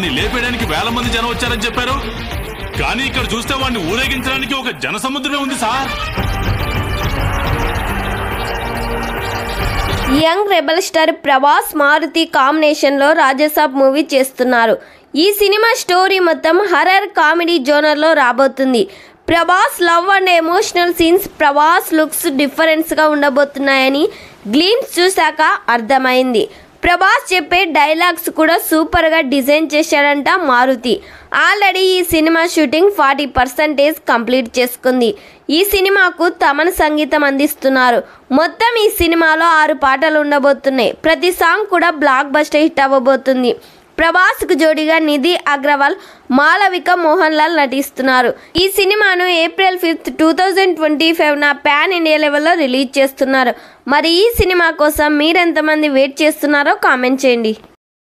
వాడిని లేపేయడానికి వేల మంది జనం వచ్చారని చెప్పారు. కానీ ఇక్కడ చూస్తే వాడిని ఊరేగించడానికి ఒక జన సముద్రమే ఉంది sir. Young rebel star Prabhas Maruthi కాంబినేషన్లో రాజసాబ్ మూవీ చేస్తున్నారు. ఈ సినిమా స్టోరీ మొత్తం హర్రర్ కామెడీ జోనర్లో రాబోతుంది. Prabhas love and emotional scenes, Prabhas looks డిఫరెన్స్గా ఉండబోతున్నాయని గ్లిమ్స్ చూశాక అర్థమైంది. ప్రభాస్ చెప్పే డైలాగ్స్ కూడా సూపర్గా డిజైన్ చేశాడంట మారుతి. ఆల్రెడీ ఈ సినిమా షూటింగ్ 40% కంప్లీట్ చేసుకుంది. ఈ సినిమాకు తమన్ సంగీతం అందిస్తున్నారు. మొత్తం ఈ సినిమాలో 6 పాటలు ఉండబోతున్నాయి. ప్రతి సాంగ్ కూడా బ్లాక్ బస్టర్ హిట్ అవ్వబోతుంది. ప్రభాస్కు జోడిగా నిధి అగర్వాల్, మాలవిక మోహన్ లాల్ నటిస్తున్నారు. ఈ సినిమాను April 5, 2025 పాన్ ఇండియా లెవెల్లో రిలీజ్ చేస్తున్నారు. మరి ఈ సినిమా కోసం మీరెంతమంది వెయిట్ చేస్తున్నారో కామెంట్ చేయండి.